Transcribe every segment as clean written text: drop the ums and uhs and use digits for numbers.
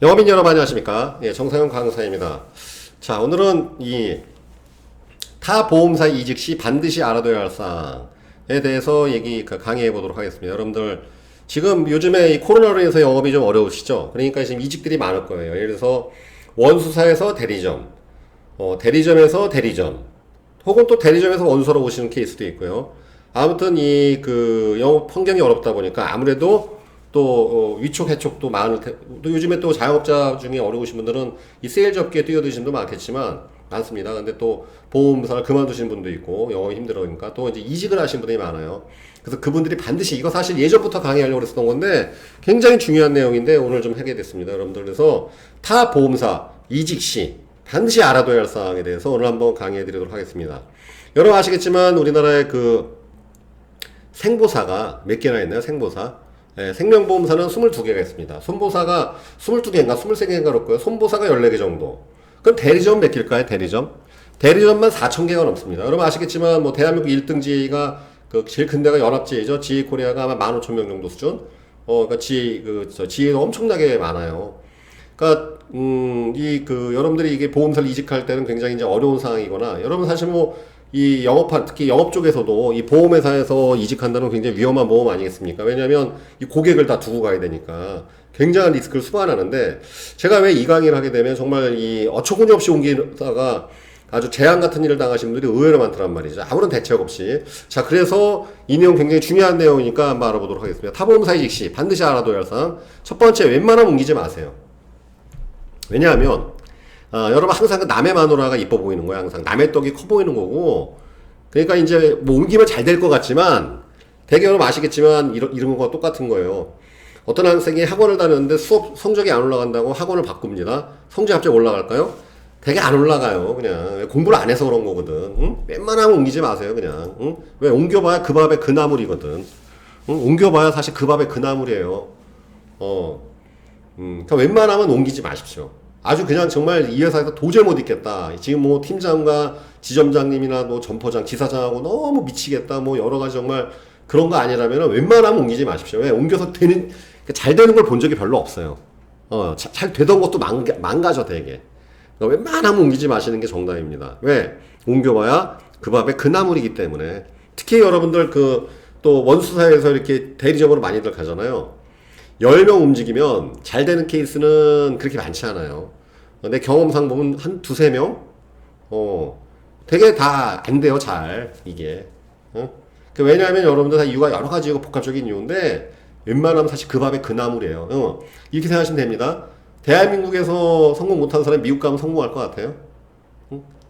영업인 여러분 안녕하십니까? 예, 정상현 강사입니다. 자, 오늘은 이 타 보험사 이직 시 반드시 알아둬야 할 사항에 대해서 강의해 보도록 하겠습니다. 여러분들 지금 요즘에 이 코로나로 인해서 영업이 좀 어려우시죠? 그러니까 지금 이직들이 많을 거예요. 예를 들어서 원수사에서 대리점, 대리점에서 대리점, 혹은 또 대리점에서 원수로 오시는 케이스도 있고요. 아무튼 영업 환경이 어렵다 보니까 아무래도 또 위촉 해촉도 많을 또 요즘에 또 자영업자 중에 어려우신 분들은 이 세일즈 업계에 뛰어드신 분도 많습니다. 근데 또 보험사를 그만두신 분도 있고 영업이 힘들으니까 또 이제 이직을 하신 분들이 많아요. 그래서 그분들이 반드시 이거 사실 예전부터 강의하려고 했었던 건데 굉장히 중요한 내용인데 오늘 좀 하게 됐습니다. 여러분들 그래서 타 보험사 이직 시 반드시 알아둬야 할 사항에 대해서 오늘 한번 강의해 드리도록 하겠습니다. 여러분 아시겠지만 우리나라의 그 생보사가 몇 개나 있나요? 생보사. 예, 생명보험사는 22개가 있습니다. 손보사가 22개인가 23개인가 그렇고요. 손보사가 14개 정도. 그럼 대리점 몇 개일까요? 대리점만 4,000개가 넘습니다. 여러분 아시겠지만 뭐 대한민국 1등지가 그 제일 큰 데가 연합지회죠. 지코리아가 아마 15,000명 정도 수준. 그러니까 지회도 엄청나게 많아요. 그러니까 여러분들이 이게 보험사를 이직할 때는 굉장히 이제 어려운 상황이거나 여러분 사실 특히 영업 쪽에서도 이 보험회사에서 이직한다는 굉장히 위험한 모험 아니겠습니까? 왜냐하면 이 고객을 다 두고 가야 되니까 굉장한 리스크를 수반하는데 제가 왜 이 강의를 하게 되면 정말 이 어처구니 없이 옮기다가 아주 재앙 같은 일을 당하신 분들이 의외로 많더란 말이죠. 아무런 대책 없이. 자, 그래서 이 내용 굉장히 중요한 내용이니까 한번 알아보도록 하겠습니다. 타보험사 이직 시 반드시 알아둬야 할 사항. 첫 번째, 웬만하면 옮기지 마세요. 왜냐하면 여러분 항상 그 남의 마누라가 이뻐 보이는 거야. 항상 남의 떡이 커 보이는 거고. 그러니까 이제 뭐 옮기면 잘 될 것 같지만 되게 여러분 아시겠지만 이런 거와 똑같은 거예요. 어떤 학생이 학원을 다녔는데 수업 성적이 안 올라간다고 학원을 바꿉니다. 성적이 갑자기 올라갈까요? 되게 안 올라가요. 그냥 공부를 안 해서 그런 거거든. 응? 웬만하면 옮기지 마세요. 그냥. 응? 왜 옮겨봐야 그 밥에 그 나물이거든. 응? 옮겨봐야 사실 그 밥에 그 나물이에요. 그러니까 웬만하면 옮기지 마십시오. 아주 그냥 정말 이 회사에서 도저히 못 있겠다. 지금 뭐 팀장과 지점장님이나 뭐 점포장, 지사장하고 너무 미치겠다. 뭐 여러 가지 정말 그런 거 아니라면 웬만하면 옮기지 마십시오. 왜? 옮겨서 잘 되는 걸 본 적이 별로 없어요. 잘 되던 것도 망가져 되게. 그러니까 웬만하면 옮기지 마시는 게 정답입니다. 왜? 옮겨봐야 그 밥에 그 나물이기 때문에. 특히 여러분들 또 원수사에서 이렇게 대리점으로 많이들 가잖아요. 10명 움직이면 잘 되는 케이스는 그렇게 많지 않아요. 내 경험상 보면 한 두세 명? 되게 다 안 돼요, 잘, 이게. 왜냐하면 여러분들 다 이유가 여러 가지고 복합적인 이유인데, 웬만하면 사실 그 밥에 그 나물이에요. 이렇게 생각하시면 됩니다. 대한민국에서 성공 못한 사람이 미국 가면 성공할 것 같아요?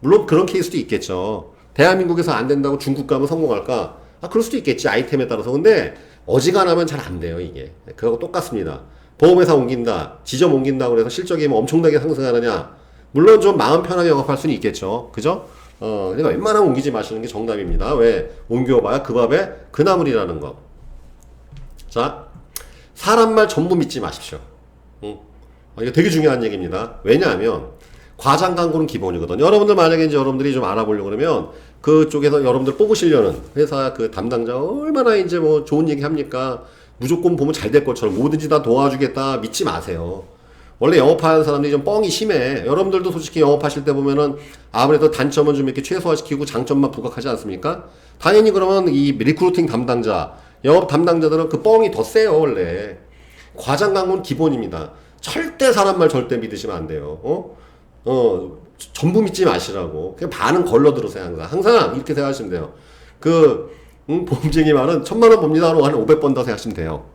물론 그런 케이스도 있겠죠. 대한민국에서 안 된다고 중국 가면 성공할까? 그럴 수도 있겠지, 아이템에 따라서. 근데, 어지간하면 잘 안 돼요, 이게. 그거하고 똑같습니다. 보험회사 옮긴다, 지점 옮긴다고 해서 실적이 뭐 엄청나게 상승하느냐? 물론 좀 마음 편하게 영업할 수는 있겠죠. 그죠? 그러니까 웬만하면 옮기지 마시는 게 정답입니다. 왜? 옮겨봐야 그 밥에 그 나물이라는 거. 자, 사람 말 전부 믿지 마십시오. 이거 되게 중요한 얘기입니다. 왜냐하면, 과장 광고는 기본이거든요. 여러분들 만약에 이제 여러분들이 좀 알아보려고 그러면 그쪽에서 여러분들 뽑으시려는 회사 그 담당자 얼마나 이제 뭐 좋은 얘기 합니까? 무조건 보면 잘 될 것처럼 뭐든지 다 도와주겠다 믿지 마세요. 원래 영업하는 사람들이 좀 뻥이 심해. 여러분들도 솔직히 영업하실 때 보면은 아무래도 단점은 좀 이렇게 최소화시키고 장점만 부각하지 않습니까? 당연히 그러면 이 리크루팅 담당자, 영업 담당자들은 그 뻥이 더 세요, 원래. 과장 광고는 기본입니다. 절대 사람 말 절대 믿으시면 안 돼요. 전부 믿지 마시라고. 그냥 반은 걸러 들으세요, 항상. 항상 이렇게 생각하시면 돼요. 보험쟁이 말은 1,000,000원 법니다 하고 한 500번 더 생각하시면 돼요.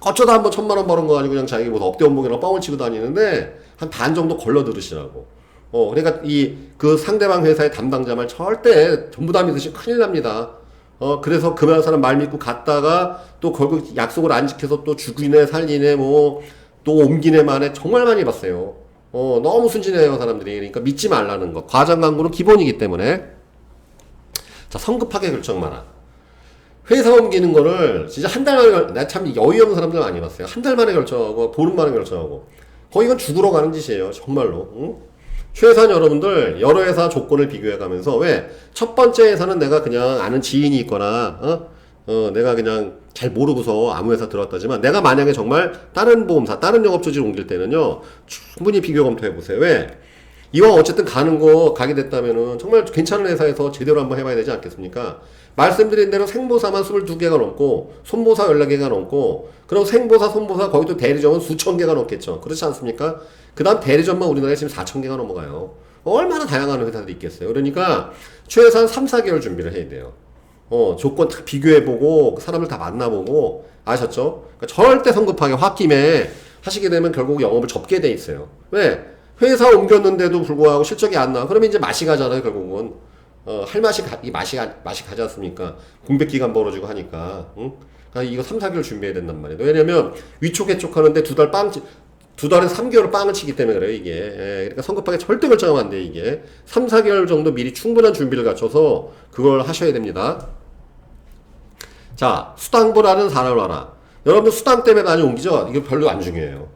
어쩌다 한번 1,000,000원 버는 거 가지고 그냥 자기 뭐 업대 원목이랑 뻥을 치고 다니는데 한 반 정도 걸러 들으시라고. 그러니까 그 상대방 회사의 담당자 말 절대 전부 다 믿으시면 큰일 납니다. 그래서 그 사람 말 믿고 갔다가 또 결국 약속을 안 지켜서 또 죽이네, 살리네, 뭐, 또 옮기네, 만에 정말 많이 봤어요. 너무 순진해요, 사람들이. 그러니까 믿지 말라는 거. 과장 광고는 기본이기 때문에. 자, 성급하게 결정 마라. 회사 옮기는 거를 진짜 한 달 만에, 나 참 어이없는 사람들 많이 봤어요. 한 달 만에 결정하고, 보름 만에 결정하고. 거의 이건 죽으러 가는 짓이에요, 정말로. 응? 최소한 여러분들, 여러 회사 조건을 비교해 가면서, 왜? 첫 번째 회사는 내가 그냥 아는 지인이 있거나, 내가 그냥 잘 모르고서 아무 회사 들어왔다지만 내가 만약에 정말 다른 보험사, 다른 영업조직을 옮길 때는요, 충분히 비교 검토해 보세요. 왜? 이왕 어쨌든 가게 됐다면은 정말 괜찮은 회사에서 제대로 한번 해봐야 되지 않겠습니까? 말씀드린 대로 생보사만 22개가 넘고, 손보사 14개가 넘고, 그럼 생보사, 손보사, 거기도 대리점은 수천 개가 넘겠죠. 그렇지 않습니까? 그 다음 대리점만 우리나라에 지금 4천 개가 넘어가요. 얼마나 다양한 회사들이 있겠어요. 그러니까 최소한 3, 4개월 준비를 해야 돼요. 조건 다 비교해보고, 사람을 다 만나보고, 아셨죠? 그러니까 절대 성급하게 홧김에 하시게 되면 결국 영업을 접게 돼 있어요. 왜? 회사 옮겼는데도 불구하고 실적이 안 나와. 그러면 이제 맛이 가잖아요, 결국은. 할 맛이 맛이 가지 않습니까? 공백 기간 벌어지고 하니까. 응? 그러니까 이거 3, 4개월 준비해야 된단 말이에요. 왜냐면 위촉 해촉 하는데 두 달에서 3개월 빵을 치기 때문에 그래요, 이게. 그러니까 성급하게 절대 결정하면 안 돼, 이게. 3, 4개월 정도 미리 충분한 준비를 갖춰서 그걸 하셔야 됩니다. 자, 수당보다는 사람을 알아. 여러분들 수당 때문에 많이 옮기죠? 이거 별로 안 중요해요.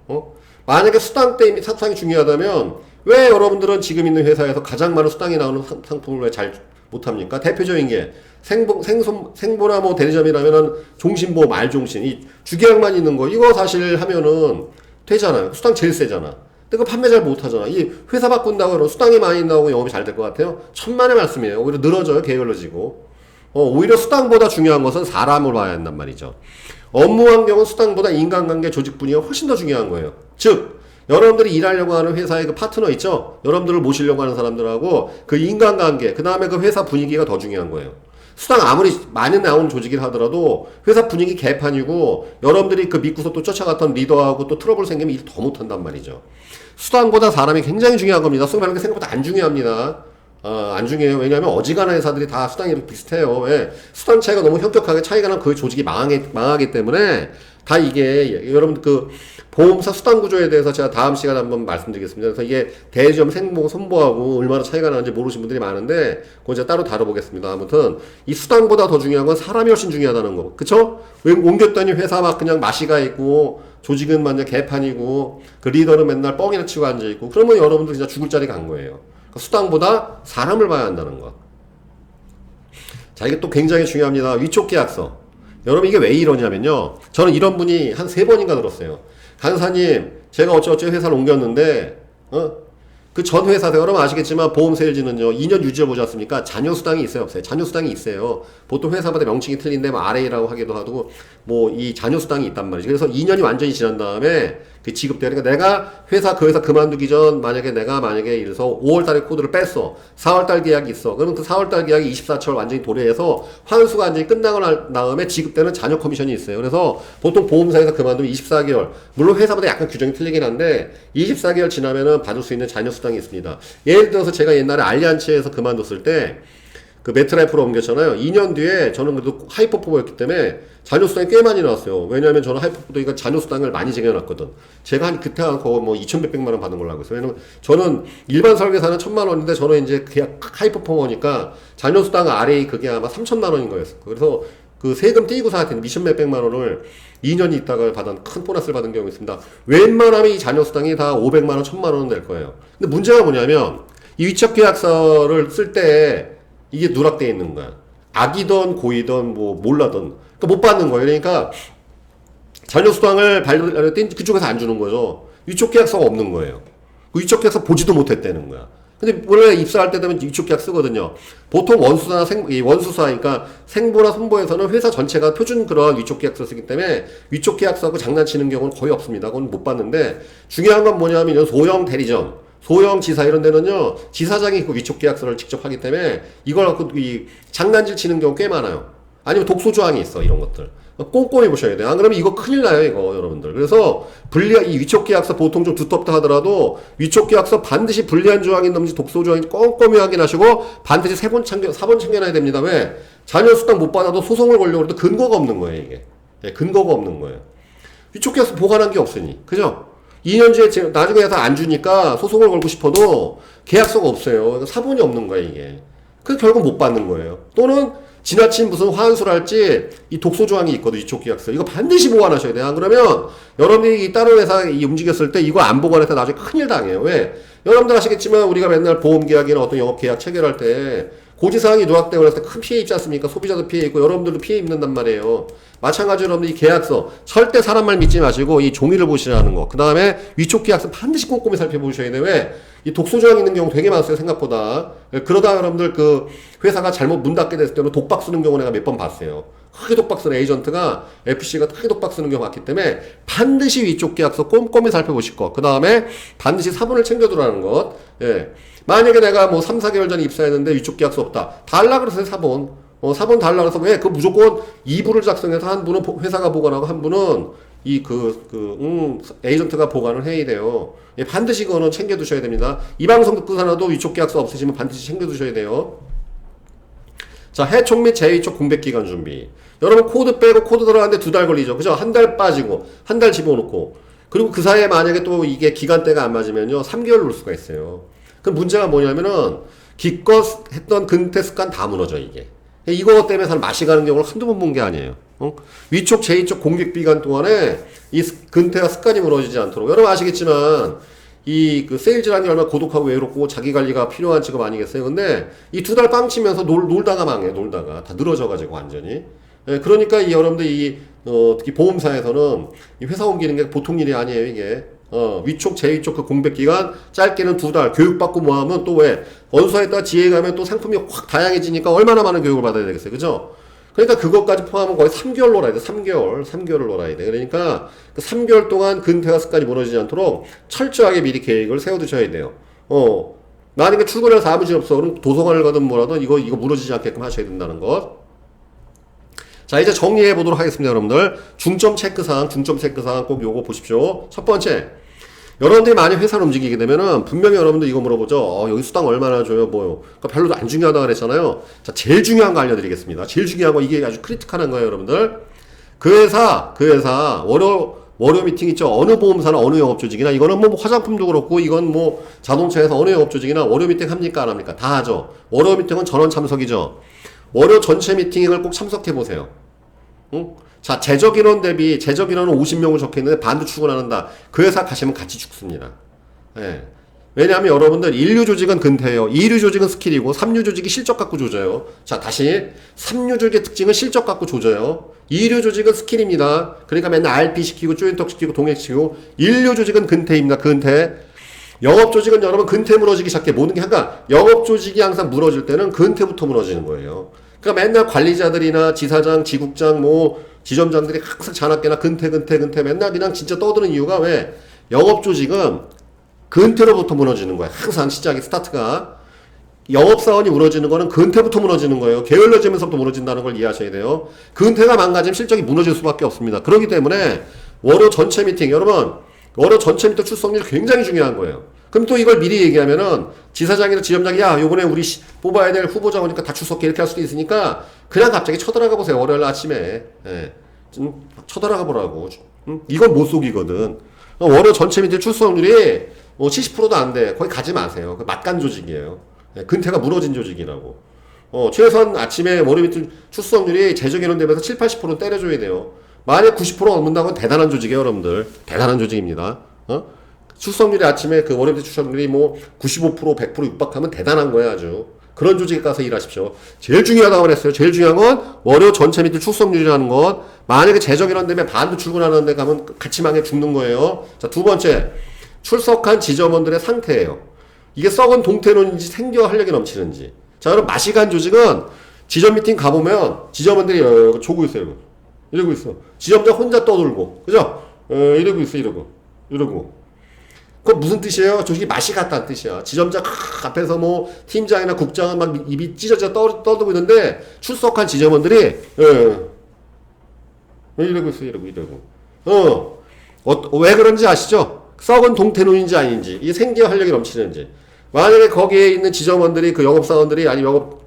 만약에 수당 때문에 사탕이 중요하다면 왜 여러분들은 지금 있는 회사에서 가장 많은 수당이 나오는 상품을 왜 잘 못합니까? 대표적인 게 생보나 뭐 대리점이라면은 종신보험, 알종신, 이 주계약만 있는 거 이거 사실 하면은 되잖아요. 수당 제일 세잖아. 근데 그거 판매 잘 못하잖아. 이 회사 바꾼다고 그러면 수당이 많이 나오고 영업이 잘 될 것 같아요? 천만의 말씀이에요. 오히려 늘어져요. 게을러지고. 오히려 수당보다 중요한 것은 사람을 봐야 한단 말이죠. 업무 환경은 수당보다 인간관계, 조직 분위기가 훨씬 더 중요한 거예요. 즉, 여러분들이 일하려고 하는 회사의 그 파트너 있죠? 여러분들을 모시려고 하는 사람들하고 그 인간관계, 그 다음에 그 회사 분위기가 더 중요한 거예요. 수당 아무리 많이 나오는 조직이라 하더라도 회사 분위기 개판이고 여러분들이 그 믿고서 또 쫓아갔던 리더하고 또 트러블 생기면 일 더 못한단 말이죠. 수당보다 사람이 굉장히 중요한 겁니다. 수당이라는 게 생각보다 안 중요합니다. 안 중요해요. 왜냐하면 어지간한 회사들이 다 수당이 이렇게 비슷해요. 왜? 수당 차이가 너무 현격하게 차이가 나면 그 조직이 망하기 때문에 다 이게 여러분 그 보험사 수당 구조에 대해서 제가 다음 시간에 한번 말씀드리겠습니다. 그래서 이게 대리점 생보 손보하고 얼마나 차이가 나는지 모르시는 분들이 많은데 그건 제가 따로 다뤄보겠습니다. 아무튼 이 수당보다 더 중요한 건 사람이 훨씬 중요하다는 거. 그쵸? 왜 옮겼더니 회사 막 그냥 마시가 있고 조직은 완전 개판이고 그 리더는 맨날 뻥이나 치고 앉아있고 그러면 여러분들 진짜 죽을 자리 간 거예요. 수당보다 사람을 봐야 한다는 것. 자, 이게 또 굉장히 중요합니다. 위촉 계약서. 여러분 이게 왜 이러냐면요. 저는 이런 분이 한 3번인가 들었어요. 간사님, 제가 어쩌어쩌 회사를 옮겼는데, 그 전 회사에서 여러분 아시겠지만 보험 세일즈는요 2년 유지해보지 않습니까? 자녀 수당이 있어요, 없어요? 자녀 수당이 있어요. 보통 회사마다 명칭이 틀린데 뭐 RA라고 하기도 하고 뭐 이 자녀 수당이 있단 말이죠. 그래서 2년이 완전히 지난 다음에 그 지급돼요. 그러니까 내가 그 회사 그만두기 전 만약에 이래서 5월달에 코드를 뺐어. 4월달 계약이 있어. 그러면 그 4월달 계약이 24철 완전히 도래해서 환수가 완전히 끝나고 난 다음에 지급되는 자녀 커미션이 있어요. 그래서 보통 보험사에서 그만두면 24개월. 물론 회사마다 약간 규정이 틀리긴 한데 24개월 지나면은 받을 수 있는 자녀 수당이 있습니다. 예를 들어서 제가 옛날에 알리안츠에서 그만뒀을 때 그 메트라이프로 옮겼잖아요. 2년 뒤에 저는 그래도 하이퍼포머였기 때문에 자녀수당이 꽤 많이 나왔어요. 왜냐하면 저는 하이퍼포머니까 자녀수당을 많이 쟁여놨거든. 제가 그때 거의 뭐 2,100만 원 받은 걸로 알고 있어요. 왜냐면 저는 일반 설계사는 1,000만 원인데 저는 이제 그냥 하이퍼포머니까 자녀수당 RA 그게 아마 3,000만 원인 거였어요. 그래서 그 세금 띄고 사한테 2,몇백만 원을 2년이 있다가 받은 큰 보너스를 받은 경우가 있습니다. 웬만하면 이 자녀수당이 다 500만 원, 1,000만 원은 될 거예요. 근데 문제가 뭐냐면 이 위촉계약서를 쓸 때 이게 누락되어 있는 거야. 악이든 고이든 뭐 몰라든 그러니까 못 받는 거예요. 그러니까 자녀수당을 발급할 때 그쪽에서 안 주는 거죠. 위촉계약서가 없는 거예요. 그 위촉계약서 보지도 못했다는 거야. 근데 원래 입사할 때 되면 위촉계약 쓰거든요. 보통 원수사, 그러니까 생보나 손보에서는 회사 전체가 표준 그런 위촉계약서 쓰기 때문에 위촉계약서하고 장난치는 경우는 거의 없습니다. 그건 못 봤는데 중요한 건 뭐냐면 소형 대리점, 소형 지사 이런 데는요 지사장이 그 위촉계약서를 직접 하기 때문에 이걸 갖고 이 장난질 치는 경우 꽤 많아요. 아니면 독소조항이 있어 이런 것들. 꼼꼼히 보셔야 돼요. 안 그러면 이거 큰일 나요, 이거, 여러분들. 그래서, 이 위촉계약서 보통 좀 두텁다 하더라도, 위촉계약서 반드시 불리한 조항이 있는지 독소조항인지 꼼꼼히 확인하시고, 반드시 4번 챙겨놔야 됩니다. 왜? 자녀수당 못 받아도 소송을 걸려고 해도 근거가 없는 거예요, 이게. 네, 근거가 없는 거예요. 위촉계약서 보관한 게 없으니. 그죠? 2년 뒤에 나중에 해서 안 주니까 소송을 걸고 싶어도 계약서가 없어요. 사본이 없는 거예요, 이게. 그래서 결국 못 받는 거예요. 또는, 지나친 무슨 환수랄지 이 독소조항이 있거든. 위촉계약서 이거 반드시 보관하셔야 돼요. 안 그러면 여러분들이 이 다른 회사 움직였을 때 이거 안 보관해서 나중에 큰일 당해요. 왜? 여러분들 아시겠지만 우리가 맨날 보험계약이나 어떤 영업계약 체결할 때 고지사항이 누락되고 그랬을 때 큰 피해 입지 않습니까? 소비자도 피해 입고 여러분들도 피해 입는단 말이에요. 마찬가지로 여러분들 이 계약서 절대 사람 말 믿지 마시고 이 종이를 보시라는 거. 그 다음에 위촉 계약서 반드시 꼼꼼히 살펴보셔야 돼요. 왜? 이 독소 조항 있는 경우 되게 많았어요, 생각보다. 그러다 여러분들 그 회사가 잘못 문 닫게 됐을 때는 독박 쓰는 경우 내가 몇 번 봤어요. 크게 독박 쓰는 에이전트가 FC가 크게 독박 쓰는 경우 많기 때문에 반드시 위촉 계약서 꼼꼼히 살펴보실 것. 그 다음에 반드시 사본을 챙겨두라는 것. 예. 만약에 내가 뭐 3, 4개월 전에 입사했는데 위촉 계약서 없다. 달라 그러세요, 사본. 사본 달라 그래서 왜? 그 무조건 2부를 작성해서 한 분은 회사가 보관하고 한 분은 에이전트가 보관을 해야 돼요. 예, 반드시 그거는 챙겨두셔야 됩니다. 이 방송 듣고서라도 위촉 계약서 없으시면 반드시 챙겨두셔야 돼요. 자, 해촉 및 재위촉 공백 기간 준비. 여러분 코드 빼고 코드 들어가는데 2달 걸리죠. 그죠? 한 달 빠지고, 한 달 집어넣고. 그리고 그 사이에 만약에 또 이게 기간대가 안 맞으면요, 3개월 놓을 수가 있어요. 그럼 문제가 뭐냐면은, 기껏 했던 근태 습관 다 무너져, 이게. 이거 때문에 사람 맛이 가는 경우를 한두 번 본 게 아니에요. 위촉, 재위촉 공백 기간 동안에 이 근태와 습관이 무너지지 않도록. 여러분 아시겠지만, 그 세일즈라는 게 얼마나 고독하고 외롭고 자기 관리가 필요한 직업 아니겠어요? 근데 이 2달 빵 치면서 놀다가 망해, 놀다가. 다 늘어져가지고 완전히. 예, 그러니까 여러분들 특히 보험사에서는 이 회사 옮기는 게 보통 일이 아니에요, 이게. 위촉, 재위촉 그 공백 기간 짧게는 2달 교육받고 뭐 하면 또 왜? 원서에다가 지혜 가면 또 상품이 확 다양해지니까 얼마나 많은 교육을 받아야 되겠어요, 그죠? 그러니까 그것까지 포함하면 거의 3개월 놀아야 돼. 3개월을 놀아야 돼. 그러니까 그 3개월 동안 근태와 습관이 무너지지 않도록 철저하게 미리 계획을 세워두셔야 돼요. 만약에 출근할 사무실 없어. 그럼 도서관을 가든 뭐라든 이거 무너지지 않게끔 하셔야 된다는 것. 자, 이제 정리해 보도록 하겠습니다, 여러분들. 중점 체크사항 꼭 요거 보십시오. 첫 번째. 여러분들이 만약 회사를 움직이게 되면은 분명히 여러분들 이거 물어보죠. 여기 수당 얼마나 줘요? 뭐요? 그러니까 별로 안 중요하다고 그랬잖아요. 자, 제일 중요한 거 알려드리겠습니다. 제일 중요한 거 이게 아주 크리티컬한 거예요, 여러분들. 그 회사 월요 미팅 있죠. 어느 보험사나 어느 영업조직이나 이거는 뭐 화장품도 그렇고 이건 뭐 자동차에서 어느 영업조직이나 월요 미팅 합니까 안 합니까? 다 하죠. 월요 미팅은 전원 참석이죠. 월요 전체 미팅을 꼭 참석해 보세요. 응? 자, 재적인원 대비 재적인원은 50명을 적혀있는데 반도 출근한다. 그 회사 가시면 같이 죽습니다. 예. 왜냐하면 여러분들 1류 조직은 근태예요. 2류 조직은 스킬이고 3류 조직이 실적 갖고 조져요. 자, 다시 3류 조직의 특징은 실적 갖고 조져요. 2류 조직은 스킬입니다. 그러니까 맨날 RP 시키고 조인턱 시키고 동액시키고 1류 조직은 근태입니다. 근태. 영업 조직은 여러분 근태 무너지기 시작해. 모든 게 그러니까 영업 조직이 항상 무너질 때는 근태부터 무너지는 거예요. 그러니까 맨날 관리자들이나 지사장, 지국장, 뭐 지점장들이 항상 잔악계나 근태 맨날 그냥 진짜 떠드는 이유가 왜? 영업 조직은 근태로부터 무너지는 거야. 항상 시작이 스타트가. 영업사원이 무너지는 거는 근태부터 무너지는 거예요. 게을러지면서부터 무너진다는 걸 이해하셔야 돼요. 근태가 망가지면 실적이 무너질 수밖에 없습니다. 그렇기 때문에 월요 전체 미팅, 여러분 월요 전체 미팅 출석률이 굉장히 중요한 거예요. 그럼 또 이걸 미리 얘기하면은 지사장이나 지점장이 야 요번에 우리 뽑아야 될 후보자 오니까 다 출석해 이렇게 할 수도 있으니까 그냥 갑자기 쳐들어가 보세요. 월요일 아침에. 예. 쳐들어가 보라고. 이건 못 속이거든. 월요 전체 미팅 출석률이 70%도 안 돼. 거기 가지 마세요. 그 막간 조직이에요. 예. 근태가 무너진 조직이라고. 최소한 아침에 월요 미팅 출석률이 재적인원 대비해서 7, 80%는 때려줘야 돼요. 만약 90% 넘는다고 대단한 조직이에요, 여러분들. 대단한 조직입니다. 출석률이 아침에 그 월요일 출석률이 뭐 95%, 100% 육박하면 대단한 거예요, 아주. 그런 조직에 가서 일하십시오. 제일 중요하다고 그랬어요. 제일 중요한 건 월요 전체 미팅 출석률이라는 것. 만약에 재적인원 때문에 반도 출근하는 데 가면 같이 망해 죽는 거예요. 자, 두 번째. 출석한 지점원들의 상태예요. 이게 썩은 동태론인지 생겨 활력이 넘치는지. 자, 그럼 마시간 조직은 지점 미팅 가보면 지점원들이 조고 있어요. 이러고 있어. 지점장 혼자 떠들고. 그죠? 이러고 있어, 이러고. 그건 무슨 뜻이에요? 조직이 맛이 갔다는 뜻이야. 지점장 앞에서 뭐 팀장이나 국장은 막 입이 찢어져 떠들고 있는데 출석한 지점원들이 이러고 있어. 왜 그런지 아시죠? 썩은 동태눈인지 아닌지, 이게 생기와 활력이 넘치는지. 만약에 거기에 있는 지점원들이 그 영업사원들이 아니 영업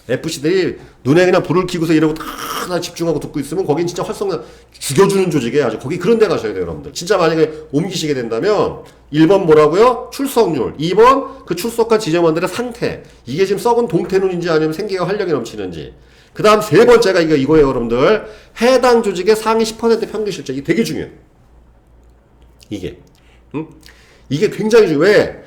FC들이 눈에 그냥 불을 켜고서 이러고 다 집중하고 듣고 있으면 거긴 진짜 활성화 죽여주는 조직이에요. 아주 거기 그런 데 가셔야 돼요, 여러분들. 진짜 만약에 옮기시게 된다면 1번 뭐라고요? 출석률. 2번 그 출석한 지점원들의 상태. 이게 지금 썩은 동태눈인지 아니면 생기가 활력이 넘치는지. 그 다음 세 번째가 이거예요, 여러분들. 해당 조직의 상위 10% 평균 실적. 이게 되게 중요해요. 이게 굉장히 중요해. 왜?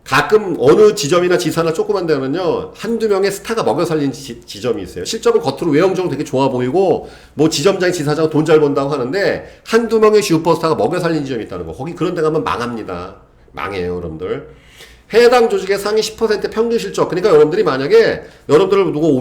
가끔 어느 지점이나 지사나 조그만 데는요, 한두 명의 스타가 먹여 살린 지점이 있어요. 실적은 겉으로 외형적으로 되게 좋아 보이고, 뭐 지점장, 지사장 돈 잘 번다고 하는데, 한두 명의 슈퍼스타가 먹여 살린 지점이 있다는 거. 거기 그런 데 가면 망합니다. 망해요, 여러분들. 해당 조직의 상위 10% 평균 실적. 그러니까 여러분들이 만약에, 여러분들을 누구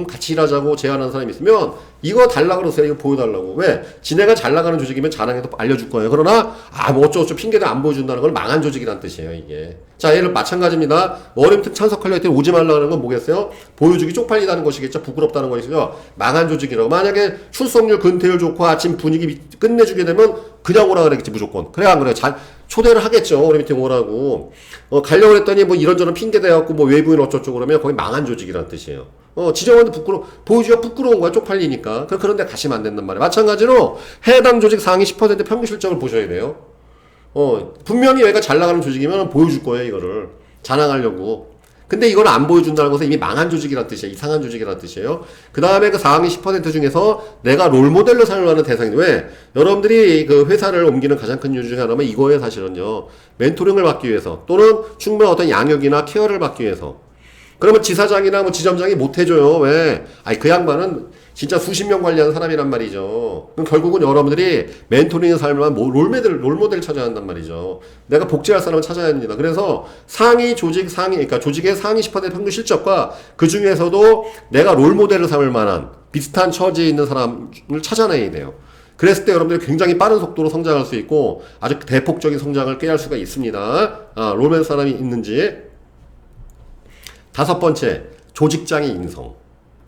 같이 일하자고 제안하는 사람이 있으면 이거 달라 그러세요. 이거 보여달라고. 왜? 지네가 잘 나가는 조직이면 자랑해서 알려줄 거예요. 그러나 뭐 어쩌고저쩌고 핑계도 안 보여준다는 건 망한 조직이란 뜻이에요. 이게. 자, 얘를 마찬가지입니다. 월요일 참석하려고 했더니 오지 말라는 건 뭐겠어요? 보여주기 쪽팔리다는 것이겠죠. 부끄럽다는 것이죠. 망한 조직이라고. 만약에 출석률, 근태율 좋고 아침 분위기 끝내주게 되면 그냥 오라 그랬겠지 무조건. 그래 안 그래요? 초대를 하겠죠. 월요일 미팅 오라고. 가려고 했더니 뭐 이런저런 핑계 대갖고 뭐 외부인 어쩌고 그러면 거기 망한 조직이란 뜻이에요. 지정원도 보여주기가 부끄러운 거야. 쪽팔리니까. 그런데 가시면 안 된단 말이에요. 마찬가지로 해당 조직 상위 10% 평균 실적을 보셔야 돼요. 분명히 여기가 잘 나가는 조직이면 보여줄 거예요. 이거를. 자랑하려고. 근데 이걸 안 보여준다는 것은 이미 망한 조직이란 뜻이에요. 이상한 조직이란 뜻이에요. 그 다음에 그 상위 10% 중에서 내가 롤모델로 사용하는 대상이 왜? 여러분들이 그 회사를 옮기는 가장 큰 이유 중에 하나는 이거예요. 사실은요. 멘토링을 받기 위해서 또는 충분한 어떤 양육이나 케어를 받기 위해서. 그러면 지사장이나 뭐 지점장이 못 해줘요. 왜? 그 양반은 진짜 수십 명 관리하는 사람이란 말이죠. 그럼 결국은 여러분들이 멘토링의 삶을 롤모델을 찾아야 한단 말이죠. 내가 복제할 사람을 찾아야 합니다. 그래서 그러니까 조직의 상위 10% 평균 실적과 그 중에서도 내가 롤모델을 삼을 만한 비슷한 처지에 있는 사람을 찾아내야 돼요. 그랬을 때 여러분들이 굉장히 빠른 속도로 성장할 수 있고 아주 대폭적인 성장을 꾀할 수가 있습니다. 롤모델 사람이 있는지. 5번째, 조직장의 인성.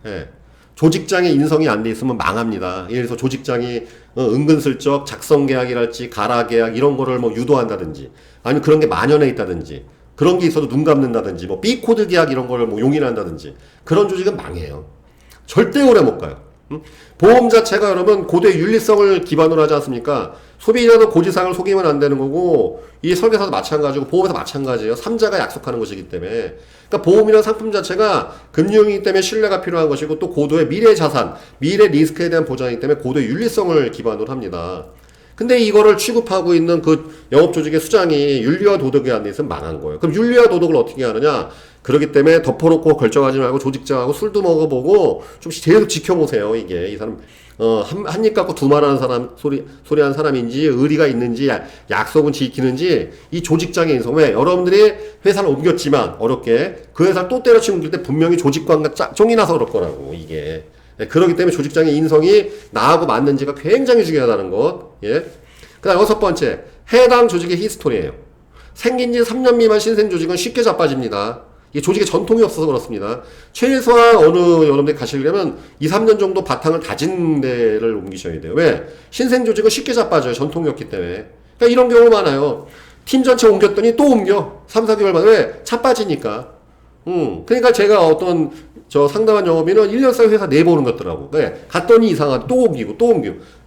예. 조직장의 인성이 안 돼 있으면 망합니다. 예를 들어서 조직장이 은근슬쩍 작성계약이랄지 가라계약 이런 거를 뭐 유도한다든지 아니면 그런 게 만연해 있다든지 그런 게 있어도 눈 감는다든지 뭐 B코드 계약 이런 거를 뭐 용인한다든지 그런 조직은 망해요. 절대 오래 못 가요. 보험 자체가 여러분 고도의 윤리성을 기반으로 하지 않습니까? 소비자도 고지사항을 속이면 안 되는 거고 이 설계사도 마찬가지고 보험에서 마찬가지예요. 3자가 약속하는 것이기 때문에 그러니까 보험이라는 상품 자체가 금융이기 때문에 신뢰가 필요한 것이고 또 고도의 미래 자산, 미래 리스크에 대한 보장이기 때문에 고도의 윤리성을 기반으로 합니다. 근데 이거를 취급하고 있는 그 영업조직의 수장이 윤리와 도덕에 안 돼 있으면 망한 거예요. 그럼 윤리와 도덕을 어떻게 하느냐? 그렇기 때문에 덮어놓고 결정하지 말고 조직장하고 술도 먹어보고 좀 계속 지켜보세요. 이게 이 사람 한 입 갖고 두 말 하는 사람 소리 하는 사람인지 의리가 있는지 약속은 지키는지 이 조직장의 인성. 왜? 여러분들이 회사를 옮겼지만 어렵게 그 회사를 또 때려치고 옮길 때 분명히 조직관과 쫑이 나서 그럴 거라고 이게. 그렇기 때문에 조직장의 인성이 나하고 맞는지가 굉장히 중요하다는 것. 예. 그 다음 6번째, 해당 조직의 히스토리예요. 생긴 지 3년 미만 신생 조직은 쉽게 자빠집니다. 이게 조직의 전통이 없어서 그렇습니다. 최소한 여러분들이 가시려면 2, 3년 정도 바탕을 다진 데를 옮기셔야 돼요. 왜? 신생 조직은 쉽게 자빠져요. 전통이 없기 때문에. 그러니까 이런 경우 많아요. 팀 전체 옮겼더니 또 옮겨. 3, 4개월 만에. 왜? 자빠지니까. 그러니까 제가 상담한 영업인은 1년 사이 회사 내보는 것더라고. 네. 갔더니 이상하다. 또 옮기고.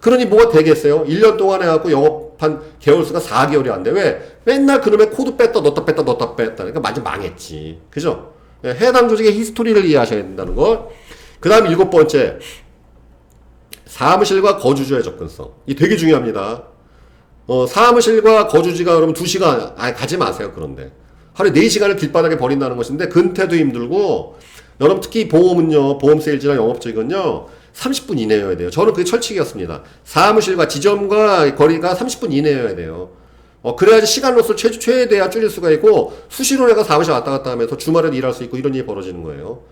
그러니 뭐가 되겠어요? 1년 동안 해갖고 영업한 개월수가 4개월이 안 돼. 왜? 맨날 그놈의 코드 뺐다, 넣었다. 그러니까 완전 망했지. 그죠? 네. 해당 조직의 히스토리를 이해하셔야 된다는 거. 그 다음 7번째. 사무실과 거주지의 접근성. 이 되게 중요합니다. 사무실과 거주지가 여러분 2시간, 가지 마세요. 그런데. 하루에 4시간을 길바닥에 버린다는 것인데, 근태도 힘들고, 여러분 특히 보험은요, 보험 세일즈나 영업직은요, 30분 이내여야 돼요. 저는 그게 철칙이었습니다. 사무실과 지점과 거리가 30분 이내여야 돼요. 그래야지 시간로서 최대한 줄일 수가 있고, 수시로 내가 사무실 왔다 갔다 하면서 주말에도 일할 수 있고, 이런 일이 벌어지는 거예요.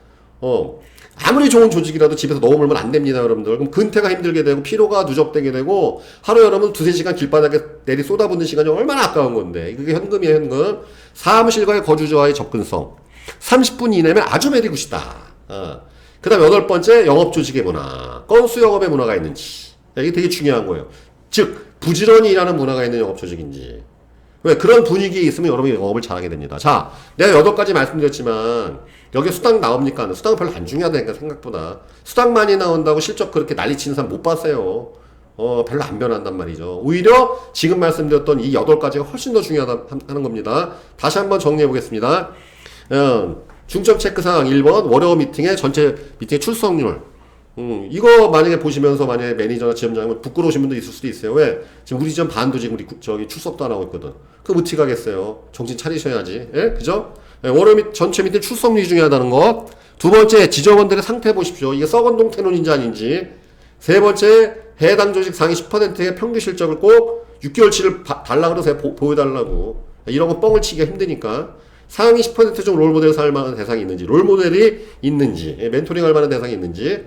아무리 좋은 조직이라도 집에서 너무 멀면 안 됩니다, 여러분들. 그럼 근태가 힘들게 되고, 피로가 누적되게 되고, 하루 여러분 2-3시간 길바닥에 내리 쏟아붓는 시간이 얼마나 아까운 건데. 그게 현금이에요, 현금. 사무실과의 거주자와의 접근성. 30분 이내면 아주 메리굿이다. 그 다음 8번째, 영업조직의 문화. 건수 영업의 문화가 있는지. 이게 되게 중요한 거예요. 즉, 부지런히 일하는 문화가 있는 영업조직인지. 왜? 그런 분위기에 있으면 여러분이 영업을 잘하게 됩니다. 자, 내가 8가지 말씀드렸지만, 여기 수당 나옵니까? 수당은 별로 안 중요하다니까, 생각보다. 수당 많이 나온다고 실적 그렇게 난리치는 사람 못 봤어요. 별로 안 변한단 말이죠. 오히려 지금 말씀드렸던 이 8가지가 훨씬 더 중요하다는 겁니다. 다시 한번 정리해 보겠습니다. 중점 체크사항 1번, 월요 미팅의 전체 미팅의 출석률. 이거 만약에 보시면서 만약에 매니저나 지점장이면 부끄러우신 분도 있을 수도 있어요. 왜? 지금 우리 지점 반도 지금 우리 저기 출석도 안 하고 있거든. 그럼 어떻게 하겠어요? 정신 차리셔야지. 예? 그죠? 예, 월요 전체 미팅 출석률이 중요하다는 거. 두 번째, 지점원들의 상태 보십시오. 이게 썩은동 태론인지 아닌지. 세 번째, 해당 조직 상위 10%의 평균 실적을 꼭 6개월치를 달라 그러세요. 보여달라고. 이런 거 뻥을 치기가 힘드니까. 상위 10%중 롤모델을 살 만한 대상이 있는지, 롤모델이 있는지, 멘토링 할 만한 대상이 있는지,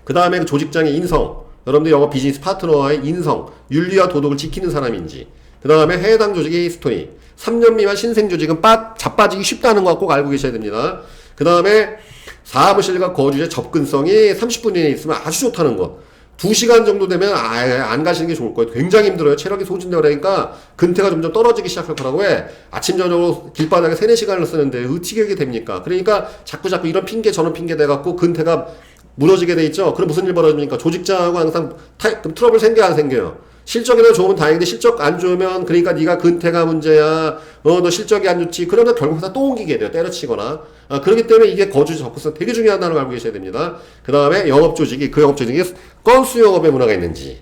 그 다음에 그 조직장의 인성, 여러분들 영업 비즈니스 파트너와의 인성, 윤리와 도덕을 지키는 사람인지, 그 다음에 해당 조직의 히스토리, 3년 미만 신생 조직은 자빠지기 쉽다는 거 꼭 알고 계셔야 됩니다. 그 다음에 사무실과 거주지의 접근성이 30분 이내에 있으면 아주 좋다는 것. 2시간 정도 되면 안 가시는 게 좋을 거예요. 굉장히 힘들어요. 체력이 소진되고 그러니까 근태가 점점 떨어지기 시작할 거라고 해. 아침 저녁으로 길바닥에 3, 4시간을 쓰는데 어떻게 그게 됩니까? 그러니까 자꾸 이런 핑계 저런 핑계 대갖고 근태가 무너지게 돼 있죠. 그럼 무슨 일 벌어집니까? 조직장하고 항상 트러블 생겨요, 안 생겨요? 실적이 좋으면 다행인데 실적 안 좋으면 그러니까 네가 근태가 문제야. 너 실적이 안 좋지. 그러면 결국 회사 또 옮기게 돼요. 때려치거나. 그렇기 때문에 이게 거주지 접근성 되게 중요하다는 걸 알고 계셔야 됩니다. 그 다음에 영업 조직이 그 영업 조직이 건수 영업의 문화가 있는지,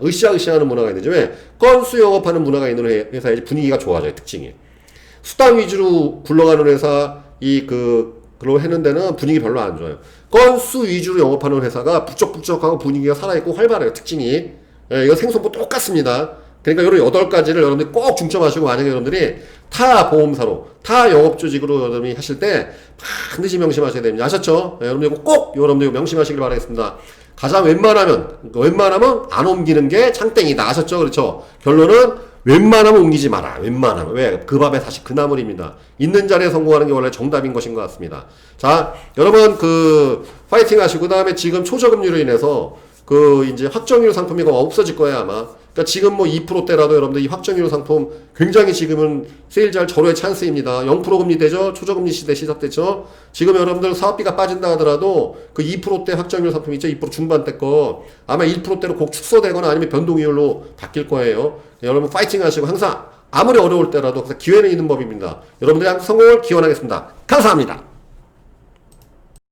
으쌰으쌰하는 문화가 있는지. 왜? 건수 영업하는 문화가 있는 회사의 분위기가 좋아져요. 특징이. 수당 위주로 굴러가는 회사 그로 해는 데는 분위기 별로 안 좋아요. 건수 위주로 영업하는 회사가 북적북적하고 분위기가 살아있고 활발해요. 특징이. 예, 이거 생소보 똑같습니다. 그러니까 이런 8가지를 여러분들이 꼭 중점하시고 만약에 여러분들이 타 보험사로, 타 영업조직으로 여러분이 하실 때 반드시 명심하셔야 됩니다. 아셨죠? 예, 여러분들 이거 꼭 여러분들 명심하시길 바라겠습니다. 가장 웬만하면 안 옮기는 게 창땡이다. 아셨죠? 그렇죠? 결론은 웬만하면 옮기지 마라. 웬만하면. 왜? 그 밥에 다시 그 나물입니다. 있는 자리에 성공하는 게 원래 정답인 것인 것 같습니다. 자, 여러분 파이팅 하시고 그다음에 지금 초저금리로 인해서 이제 확정률 상품이 없어질 거예요, 아마. 그러니까 지금 2%대라도 여러분들 이 확정률 상품 굉장히 지금은 세일잘 절호의 찬스입니다. 0% 금리 되죠? 초저금리 시대 시작됐죠? 지금 여러분들 사업비가 빠진다 하더라도 그 2%대 확정률 상품 있죠? 2% 중반대 거. 아마 1%대로 꼭 축소되거나 아니면 변동이율로 바뀔 거예요. 여러분 파이팅 하시고 항상 아무리 어려울 때라도 기회는 있는 법입니다. 여러분들의 성공을 기원하겠습니다. 감사합니다.